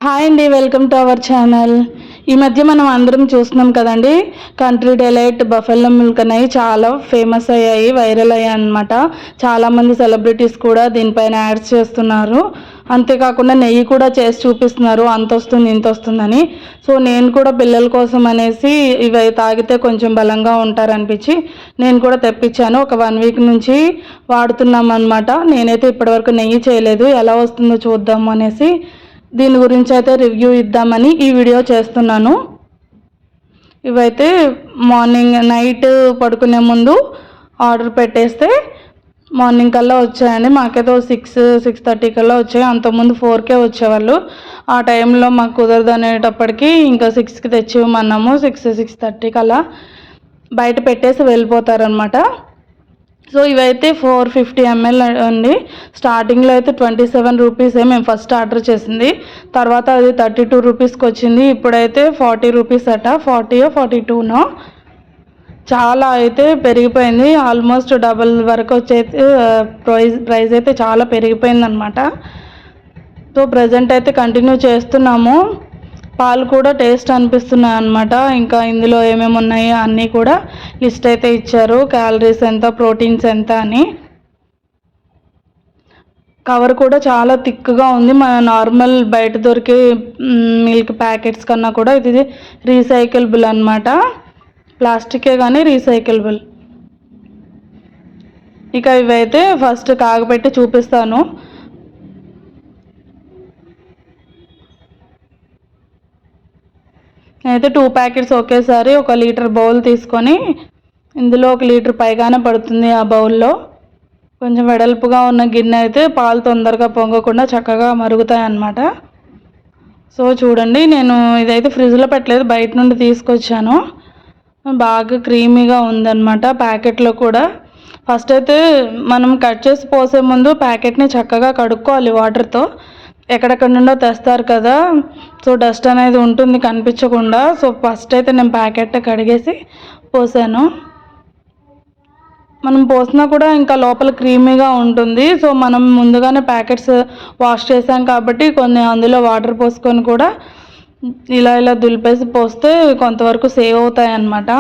Hi అండి, welcome to our channel. ఈ మధ్య మనం అందరం చూస్తున్నాం కదండి, కంట్రీ డిలైట్ బఫెల్లో మిల్క్ అనేవి చాలా ఫేమస్ అయ్యాయి, వైరల్ అయ్యాయి అనమాట. చాలామంది సెలబ్రిటీస్ కూడా దీనిపైన యాడ్స్ చేస్తున్నారు. అంతేకాకుండా నెయ్యి కూడా చేసి చూపిస్తున్నారు, అంత వస్తుంది ఇంత వస్తుందని. సో నేను కూడా పిల్లల కోసం అనేసి ఇవి తాగితే కొంచెం బలంగా ఉంటారనిపించి నేను కూడా తెప్పించాను. ఒక 1 వీక్ నుంచి వాడుతున్నాం అనమాట. నేనైతే ఇప్పటివరకు నెయ్యి చేయలేదు, ఎలా వస్తుందో చూద్దాము అనేసి దీని గురించి అయితే రివ్యూ ఇద్దామని ఈ వీడియో చేస్తున్నాను. ఇవైతే నైట్ పడుకునే ముందు ఆర్డర్ పెట్టేస్తే మార్నింగ్ కల్లా వచ్చాయండి. మాకైతే 6:30 కల్లా వచ్చాయి. అంతకుముందు 4కే వచ్చేవాళ్ళు. ఆ టైంలో మాకు కుదరదు అనేటప్పటికి ఇంకా 6కి తెచ్చి ఇవ్వమన్నాము. 6:30 కల్లా బయట పెట్టేసి వెళ్ళిపోతారనమాట. సో ఇవైతే 450 ml అండి. స్టార్టింగ్లో అయితే 27 రూపీసే మేము ఫస్ట్ ఆర్డర్ చేసింది. తర్వాత అది 32 రూపీస్కి వచ్చింది. ఇప్పుడైతే 40 రూపీస్ అట, 40 42నో. చాలా అయితే పెరిగిపోయింది, ఆల్మోస్ట్ డబల్ వరకు వచ్చైతే ప్రైస్ అయితే చాలా పెరిగిపోయిందనమాట. సో ప్రజెంట్ అయితే కంటిన్యూ చేస్తున్నాము. పాలు కూడా టేస్ట్ అనిపిస్తున్నాయి అన్నమాట. ఇంకా ఇందులో ఏమేమి ఉన్నాయో అన్నీ కూడా లిస్ట్ అయితే ఇచ్చారు, క్యాలరీస్ ఎంత, ప్రోటీన్స్ ఎంత అని. కవర్ కూడా చాలా థిక్గా ఉంది. మన నార్మల్ బయట దొరికే మిల్క్ ప్యాకెట్స్ కన్నా కూడా ఇది రీసైకిలబుల్ అన్నమాట. ప్లాస్టికే కానీ రీసైకిలబుల్. ఇక ఇవైతే ఫస్ట్ కాగబెట్టి చూపిస్తాను. నేనైతే 2 ప్యాకెట్స్ ఒకేసారి 1 లీటర్ బౌల్ తీసుకొని, ఇందులో 1 లీటర్ పైగానే పడుతుంది ఆ బౌల్లో. కొంచెం వెడల్పుగా ఉన్న గిన్నె అయితే పాలు తొందరగా పొంగకుండా చక్కగా మరుగుతాయి అన్నమాట. సో చూడండి, నేను ఇదైతే ఫ్రిడ్జ్లో పెట్టలేదు, బయట నుండి తీసుకొచ్చాను. బాగా క్రీమీగా ఉందన్నమాట ప్యాకెట్లో కూడా. ఫస్ట్ అయితే మనం కట్ చేసి పోసే ముందు ప్యాకెట్ని చక్కగా కడుక్కోవాలి వాటర్తో. ఎక్కడెక్కడ నుండో తెస్తారు కదా, సో డస్ట్ అనేది ఉంటుంది కనిపించకుండా. సో ఫస్ట్ అయితే నేను ప్యాకెట్ కడిగేసి పోసాను. మనం పోసినా కూడా ఇంకా లోపల క్రీమీగా ఉంటుంది. సో మనం ముందుగానే ప్యాకెట్స్ వాష్ చేసాం కాబట్టి కొన్ని అందులో వాటర్ పోసుకొని కూడా ఇలా దులిపేసి పోస్తే కొంతవరకు సేవ్ అవుతాయి అన్నమాట.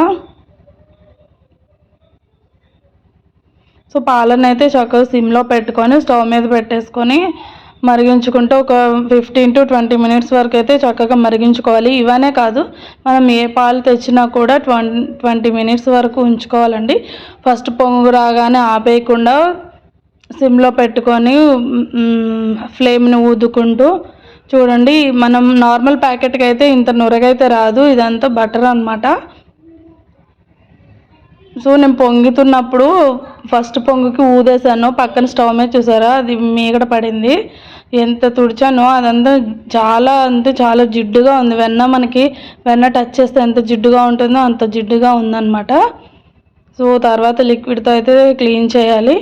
సో పాలను అయితే చక్కగా సిమ్లో పెట్టుకొని స్టవ్ మీద పెట్టేసుకొని మరిగించుకుంటూ ఒక 15 to 20 మినిట్స్ వరకు అయితే చక్కగా మరిగించుకోవాలి. ఇవనే కాదు, మనం ఏ పాలు తెచ్చినా కూడా 20 మినిట్స్ వరకు ఉంచుకోవాలండి. ఫస్ట్ పొంగు రాగానే ఆపేయకుండా సిమ్లో పెట్టుకొని ఫ్లేమ్ని ఊదుకుంటూ చూడండి. మనం నార్మల్ ప్యాకెట్కి అయితే ఇంత నురగైతే రాదు, ఇదంతా బటర్ అన్నమాట. సో నేను పొంగుతున్నప్పుడు ఫస్ట్ పొంగుకి ఊదేశాను, పక్కన స్టవ్ మీద చూసారా అది మీగడ పడింది. ఎంత తుడిచానో అదంతా చాలా అంటే చాలా జిడ్డుగా ఉంది. మనకి వెన్న టచ్ చేస్తే ఎంత జిడ్డుగా ఉంటుందో అంత జిడ్డుగా ఉందన్నమాట. సో తర్వాత లిక్విడ్తో అయితే క్లీన్ చేయాలి.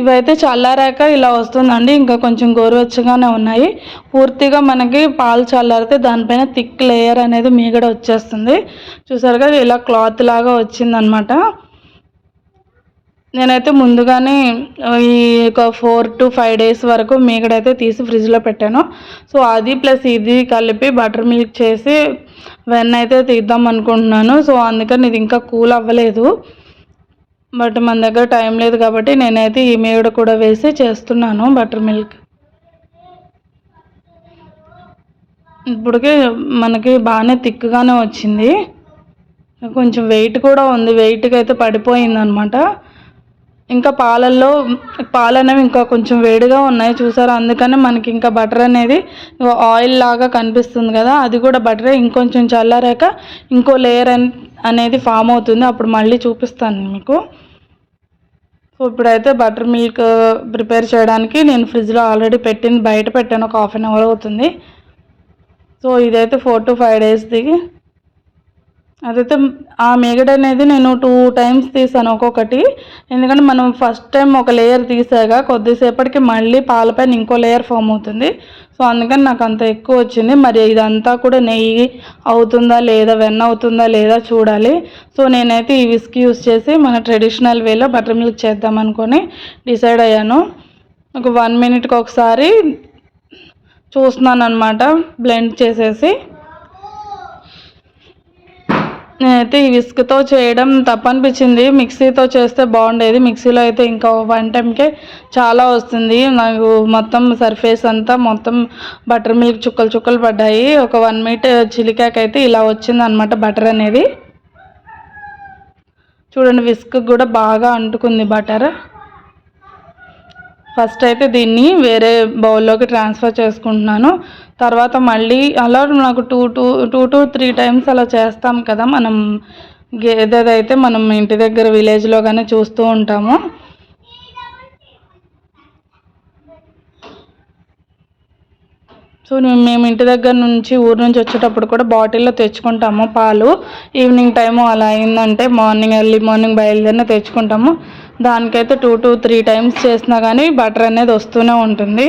ఇవైతే చల్లారాక ఇలా వస్తుందండి, ఇంకా కొంచెం గోరువెచ్చగానే ఉన్నాయి. పూర్తిగా మనకి పాలు చల్లారితే దానిపైన థిక్ లేయర్ అనేది మీగడ వచ్చేస్తుంది. చూసారుగా ఇలా క్లాత్ లాగా వచ్చిందనమాట. నేనైతే ముందుగానే ఈ ఒక 4 to 5 డేస్ వరకు మీగడైతే తీసి ఫ్రిడ్జ్లో పెట్టాను. సో అది ప్లస్ ఇది కలిపి బటర్ మిల్క్ చేసి వెన్న అయితే తీద్దాం అనుకుంటున్నాను. సో అందుకని ఇది ఇంకా కూల్ అవ్వలేదు, బట్ మన దగ్గర టైం లేదు కాబట్టి నేనైతే ఈ మీగడ కూడా వేసి చేస్తున్నాను బటర్ మిల్క్. ఇప్పటికే మనకి బాగానే థిక్గానే వచ్చింది, కొంచెం వెయిట్ కూడా ఉంది, వెయిట్కి అయితే పడిపోయిందనమాట. ఇంకా పాలు అనేవి ఇంకా కొంచెం వేడిగా ఉన్నాయి చూసారా, అందుకని మనకి ఇంకా బటర్ అనేది ఆయిల్ లాగా కనిపిస్తుంది కదా, అది కూడా బటరే. ఇంకొంచెం చల్లారాక ఇంకో లేయర్ అనేది ఫామ్ అవుతుంది, అప్పుడు మళ్ళీ చూపిస్తాను మీకు. సో ఇప్పుడైతే బటర్ మిల్క్ ప్రిపేర్ చేయడానికి నేను ఫ్రిడ్జ్లో ఆల్రెడీ బయట పెట్టాను, ఒక 1/2 అవర్ అవుతుంది. సో ఇదైతే 4 to 5 డేస్ది. అదైతే ఆ మీగడ అనేది నేను 2 టైమ్స్ తీసాను ఒక్కొక్కటి, ఎందుకంటే మనం ఫస్ట్ టైం ఒక లేయర్ తీసాక కొద్దిసేపటికి మళ్ళీ పాలపైన ఇంకో లేయర్ ఫామ్ అవుతుంది. సో అందుకని నాకు అంత ఎక్కువ వచ్చింది. మరి ఇదంతా కూడా నెయ్యి అవుతుందా లేదా, వెన్న అవుతుందా లేదా చూడాలి. సో నేనైతే ఈ విస్క్ యూస్ చేసి మన ట్రెడిషనల్ వేలో బటర్ మిల్క్ చేద్దాం అనుకొని డిసైడ్ అయ్యాను. ఒక 1 మినిట్కి ఒకసారి చూస్తున్నాను అనమాట బ్లెండ్ చేసేసి. నేనైతే ఈ విస్క్తో చేయడం తప్పనిపించింది, మిక్సీతో చేస్తే బాగుండేది. మిక్సీలో అయితే ఇంకా 1 టైంకే చాలా వస్తుంది. నాకు మొత్తం సర్ఫేస్ అంతా మొత్తం బటర్ మిల్క్ చుక్కలు చుక్కలు పడ్డాయి. ఒక 1 మినిట్ చిలికాకైతే ఇలా వచ్చింది అనమాట బటర్ అనేది. చూడండి విస్క్ కూడా బాగా అంటుకుంది బటర్. ఫస్ట్ అయితే దీన్ని వేరే బౌల్లోకి ట్రాన్స్ఫర్ చేసుకుంటున్నాను. తర్వాత మళ్ళీ అలా నాకు 2 to 3 టైమ్స్ అలా చేస్తాం కదా మనం. గేదెదైతే మనం ఇంటి దగ్గర విలేజ్లో కానీ చూస్తూ ఉంటాము. సో మేము ఇంటి దగ్గర నుంచి ఊరు నుంచి వచ్చేటప్పుడు కూడా బాటిల్లో తెచ్చుకుంటాము పాలు. ఈవినింగ్ టైము అలా అయిందంటే ఎర్లీ మార్నింగ్ బయలుదేరిన తెచ్చుకుంటాము. దానికైతే 2 to 3 టైమ్స్ చేసినా కానీ బటర్ అనేది వస్తూనే ఉంటుంది.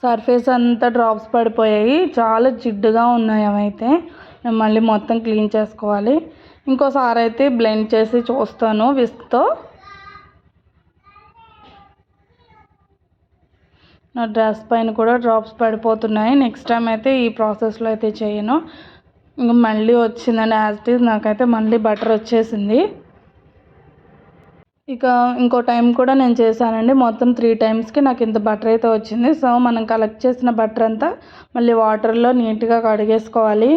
సర్ఫేస్ అంతా డ్రాప్స్ పడిపోయాయి, చాలా జిడ్డుగా ఉన్నాయి. అవైతే నేను మళ్ళీ మొత్తం క్లీన్ చేసుకోవాలి. ఇంకోసారి అయితే బ్లెండ్ చేసి చూస్తాను విస్క్తో. నా డ్రెస్ పైన కూడా డ్రాప్స్ పడిపోతున్నాయి. నెక్స్ట్ టైం అయితే ఈ ప్రాసెస్లో అయితే చేయను. ఇంక మళ్ళీ వచ్చిందండి యాజ్ ఇట్ ఈజ్. నాకైతే మళ్ళీ బటర్ వచ్చేసింది. ఇక ఇంకో టైం కూడా నేను చేశానండి. మొత్తం 3 టైమ్స్కి నాకు ఇంత బటర్ అయితే వచ్చింది. సో మనం కలెక్ట్ చేసిన బటర్ అంతా మళ్ళీ వాటర్లో నీట్గా కడిగేసుకోవాలి.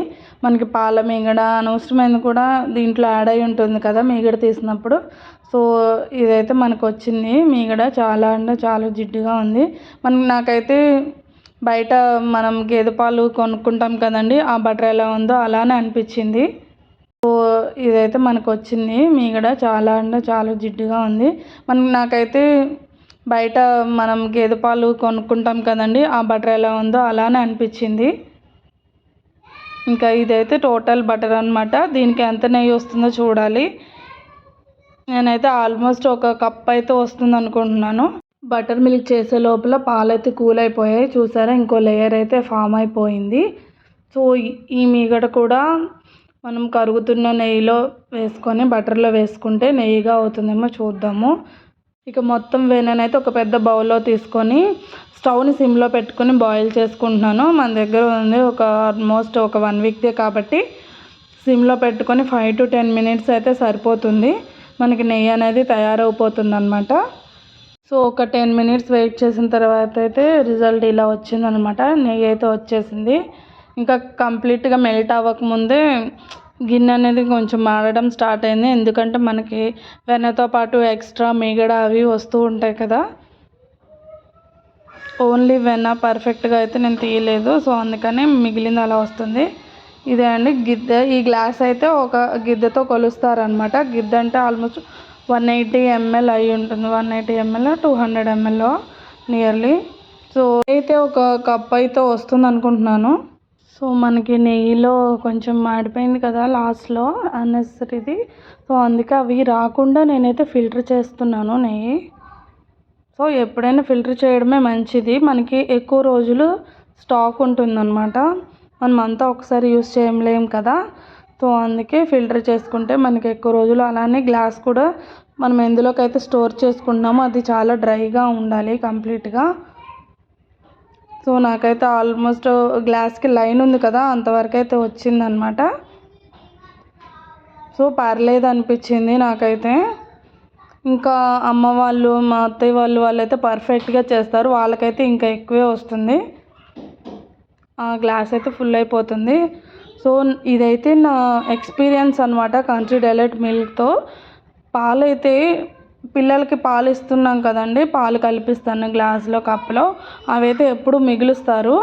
మనకి పాల మీగడ అనవసరమైనది కూడా దీంట్లో యాడ్ అయి ఉంటుంది కదా మీగడ తీసినప్పుడు. సో ఇదైతే మనకు వచ్చింది మీగడ, చాలా అంటే చాలా జిడ్డుగా ఉంది. నాకైతే బయట మనం గేదె పాలు కొనుక్కుంటాం కదండి, ఆ బటర్ ఎలా ఉందో అలానే అనిపించింది. సో ఇదైతే మనకు వచ్చింది మీగడ, చాలా అంటే చాలా జిడ్డుగా ఉంది. నాకైతే బయట మనం గేదె పాలు కొనుక్కుంటాం కదండి, ఆ బటర్ ఎలా ఉందో అలానే అనిపించింది. ఇంకా ఇదైతే టోటల్ బటర్ అనమాట. దీనికి ఎంత నెయ్యి వస్తుందో చూడాలి. నేనైతే ఆల్మోస్ట్ 1 కప్ అయితే వస్తుంది అనుకుంటున్నాను. బటర్ మిల్క్ చేసే లోపల పాలు అయితే కూల్ అయిపోయాయి. చూసారా, ఇంకో లేయర్ అయితే ఫామ్ అయిపోయింది. సో ఈ మీగడ కూడా మనం కరుగుతున్న నెయ్యిలో వేసుకొని బటర్లో వేసుకుంటే నెయ్యిగా అవుతుందేమో చూద్దాము. ఇక మొత్తం వెన్ననైతే ఒక పెద్ద బౌల్లో తీసుకొని స్టవ్ని సిమ్లో పెట్టుకొని బాయిల్ చేసుకుంటున్నాను. మన దగ్గర ఉంది ఆల్మోస్ట్ ఒక 1 వీక్దే కాబట్టి సిమ్లో పెట్టుకొని 5 to 10 మినిట్స్ అయితే సరిపోతుంది. మనకి నెయ్యి అనేది తయారైపోతుంది అనమాట. సో ఒక 10 మినిట్స్ వెయిట్ చేసిన తర్వాత అయితే రిజల్ట్ ఇలా వచ్చిందనమాట. నెయ్యి అయితే వచ్చేసింది. ఇంకా కంప్లీట్గా మెల్ట్ అవ్వకముందే గిన్నె అనేది కొంచెం మాడడం స్టార్ట్ అయింది. ఎందుకంటే మనకి వెన్నతో పాటు ఎక్స్ట్రా మీగడ అవి వస్తూ ఉంటాయి కదా. ఓన్లీ వెన్న పర్ఫెక్ట్గా అయితే నేను తీయలేదు, సో అందుకని మిగిలింది అలా వస్తుంది. ఇదే అండి గిద్దె. ఈ గ్లాస్ అయితే ఒక గిద్దెతో కొలుస్తారనమాట. గిద్దె అంటే ఆల్మోస్ట్ 180 ml అయి ఉంటుంది. 180 ml 200 ml నియర్లీ. సో అయితే ఒక కప్ అయితే వస్తుంది అనుకుంటున్నాను. సో మనకి నెయ్యిలో కొంచెం మాడిపోయింది కదా లాస్ట్లో అన్నెసరీది. సో అందుకే అవి రాకుండా నేనైతే ఫిల్టర్ చేస్తున్నాను నెయ్యి. సో ఎప్పుడైనా ఫిల్టర్ చేయడమే మంచిది, మనకి ఎక్కువ రోజులు స్టాక్ ఉంటుందన్నమాట. మనం అంతా ఒకసారి యూస్ చేయలేం కదా. సో అందుకే ఫిల్టర్ చేసుకుంటే మనకి ఎక్కువ రోజులు. అలానే గ్లాస్ కూడా మనం ఎందులోకైతే స్టోర్ చేసుకుంటున్నామో అది చాలా డ్రైగా ఉండాలి కంప్లీట్గా. సో నాకైతే ఆల్మోస్ట్ గ్లాస్కి లైన్ ఉంది కదా అంతవరకు అయితే వచ్చిందనమాట. సో పర్లేదు అనిపించింది నాకైతే. ఇంకా అమ్మ వాళ్ళు, మా అత్తయ్య వాళ్ళైతే పర్ఫెక్ట్గా చేస్తారు, వాళ్ళకైతే ఇంకా ఎక్కువే వస్తుంది. ఆ గ్లాస్ అయితే ఫుల్ అయిపోతుంది. సో ఇదైతే నా ఎక్స్పీరియన్స్ అనమాట కంట్రీ డిలైట్ మిల్క్తో. పాలైతే పిల్లలకి పాలు ఇస్తున్నాం కదండి, పాలు కల్పిస్తాను గ్లాసులో కప్పులో, అవైతే ఎప్పుడు మిగులుస్తారు.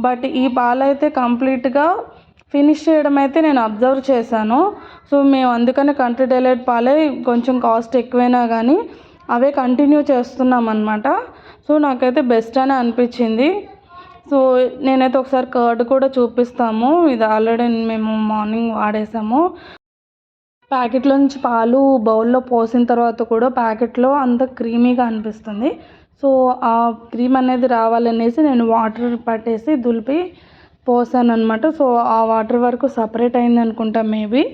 బట్ ఈ పాలు అయితే కంప్లీట్గా ఫినిష్ చేయడం అయితే నేను అబ్జర్వ్ చేశాను. సో మేము అందుకని కంట్రీ డిలైట్ పాలే కొంచెం కాస్ట్ ఎక్కువైనా కానీ అవే కంటిన్యూ చేస్తున్నాం అన్నమాట. సో నాకైతే బెస్ట్ అని అనిపించింది. సో నేనైతే ఒకసారి కర్డ్ కూడా చూపిస్తాము. ఇది ఆల్రెడీ మేము మార్నింగ్ వాడేసాము. ప్యాకెట్లో నుంచి పాలు బౌల్లో పోసిన తర్వాత కూడా ప్యాకెట్లో అంత క్రీమీగా అనిపిస్తుంది. సో ఆ క్రీమ్ అనేది రావాలనేసి నేను వాటర్ పట్టేసి దులిపి పోసాను అనమాట. సో ఆ వాటర్ వరకు సపరేట్ అయింది అనుకుంటా మేబీ.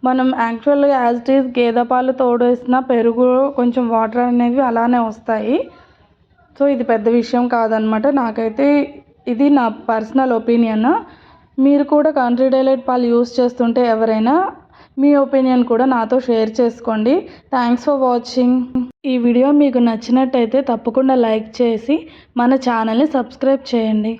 మనం యాక్చువల్గా యాజ్ ఇట్ ఈజ్ గేదె పాలు తోడేసిన పెరుగు కొంచెం వాటర్ అనేవి అలానే వస్తాయి. సో ఇది పెద్ద విషయం కాదనమాట. నాకైతే ఇది నా పర్సనల్ ఒపీనియన్. మీరు కూడా కంట్రీ డిలైట్ పాలు యూస్ చేస్తుంటే ఎవరైనా మీ ఒపీనియన్ కూడా నాతో షేర్ చేసుకోండి. Thanks for watching. ఈ వీడియో మీకు నచ్చినట్టయితే తప్పకుండా లైక్ చేసి మన ఛానల్ని సబ్స్క్రైబ్ చేయండి.